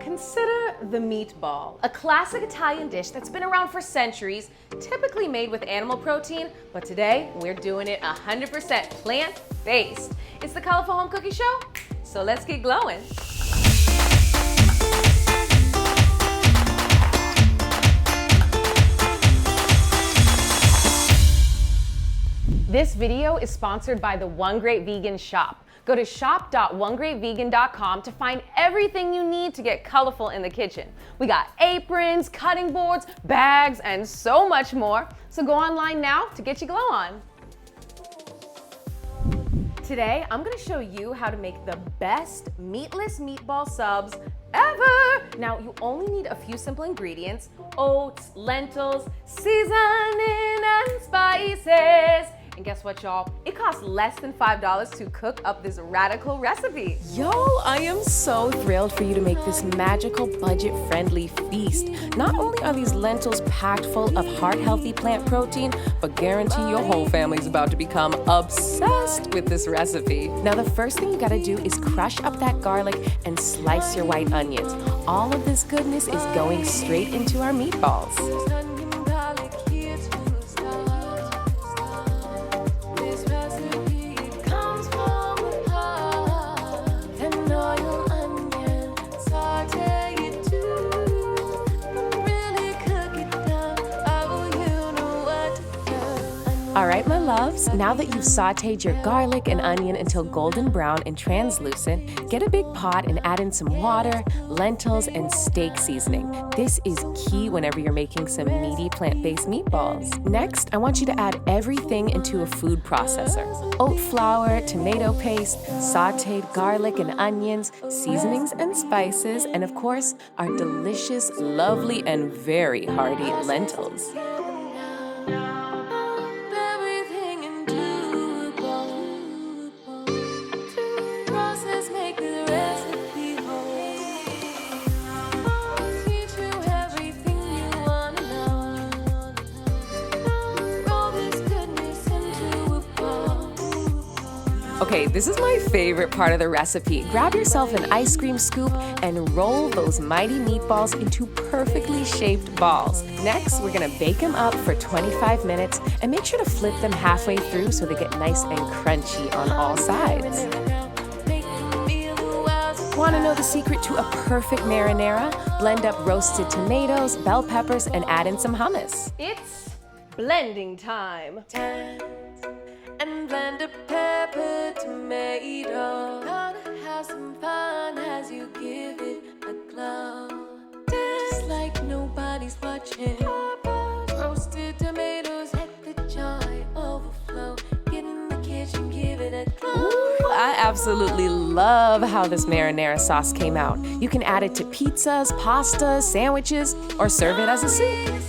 Consider the meatball, a classic Italian dish that's been around for centuries, typically made with animal protein, but today we're doing it 100% plant-based. It's the Colorful Home Cookie Show, so let's get glowing. This video is sponsored by the One Great Vegan Shop. Go to shop.onegreatvegan.com to find everything you need to get colorful in the kitchen. We got aprons, cutting boards, bags, and so much more. So go online now to get your glow on. Today, I'm gonna show you how to make the best meatless meatball subs ever. Now, you only need a few simple ingredients: oats, lentils, seasoning, and spices. And guess what, y'all? It costs less than $5 to cook up this radical recipe. Yo, I am so thrilled for you to make this magical, budget-friendly feast. Not only are these lentils packed full of heart-healthy plant protein, but guarantee your whole family's about to become obsessed with this recipe. Now, the first thing you gotta do is crush up that garlic and slice your white onions. All of this goodness is going straight into our meatballs. All right, my loves, now that you've sauteed your garlic and onion until golden brown and translucent, get a big pot and add in some water, lentils, and steak seasoning. This is key whenever you're making some meaty plant-based meatballs. Next, I want you to add everything into a food processor. Oat flour, tomato paste, sauteed garlic and onions, seasonings and spices, and of course, our delicious, lovely, and very hearty lentils. Okay, this is my favorite part of the recipe. Grab yourself an ice cream scoop and roll those mighty meatballs into perfectly shaped balls. Next, we're gonna bake them up for 25 minutes and make sure to flip them halfway through so they get nice and crunchy on all sides. Want to know the secret to a perfect marinara? Blend up roasted tomatoes, bell peppers, and add in some hummus. It's blending time. And blend a pepper, tomato. Gonna have some fun as you give it a glow. Just like nobody's watching. Roasted tomatoes, let the joy overflow. Get in the kitchen, give it a glow. Ooh, I absolutely love how this marinara sauce came out. You can add it to pizzas, pastas, sandwiches, or serve it as a soup.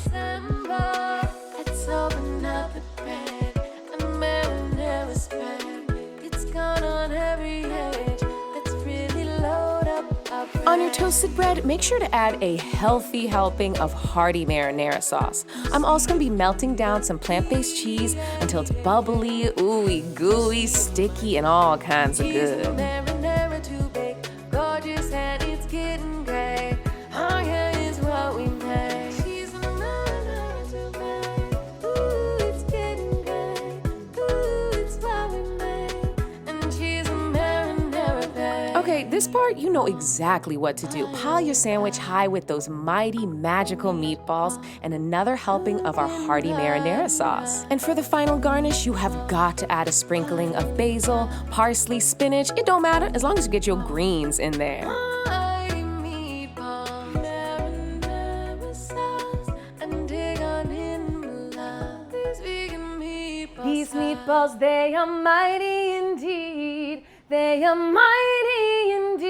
On your toasted bread, make sure to add a healthy helping of hearty marinara sauce. I'm also going to be melting down some plant-based cheese until it's bubbly, ooey, gooey, sticky, and all kinds of good. Okay, this part, you know exactly what to do. Pile your sandwich high with those mighty, magical meatballs and another helping of our hearty marinara sauce. And for the final garnish, you have got to add a sprinkling of basil, parsley, spinach. It don't matter, as long as you get your greens in there. These meatballs, they are mighty indeed. They are mighty indeed.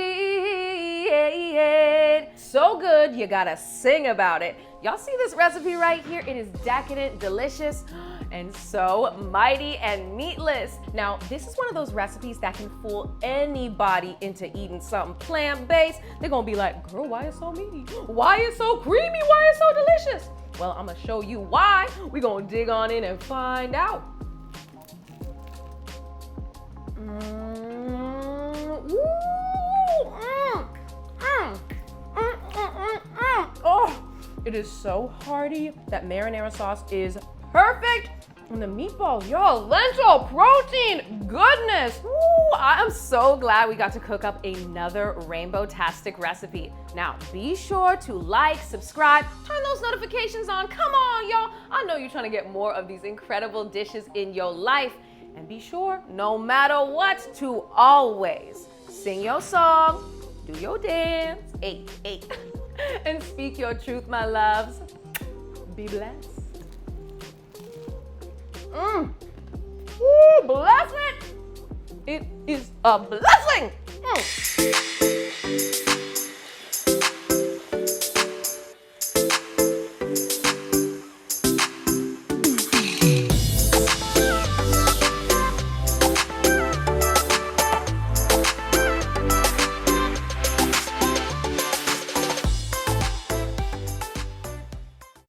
So good, you gotta sing about it. Y'all see this recipe right here? It is decadent, delicious, and so mighty and meatless. Now, this is one of those recipes that can fool anybody into eating something plant-based. They're gonna be like, girl, why is it so meaty? Why is it so creamy? Why is it so delicious? Well, I'm gonna show you why. We're gonna dig on in and find out. It is so hearty. That marinara sauce is perfect. And the meatballs, yo, lentil, protein, goodness. Woo, I'm so glad we got to cook up another rainbow-tastic recipe. Now, be sure to like, subscribe, turn those notifications on. Come on, y'all. I know you're trying to get more of these incredible dishes in your life. And be sure, no matter what, to always sing your song, do your dance, and speak your truth, my loves. Be blessed. Ooh, bless it! It is a blessing!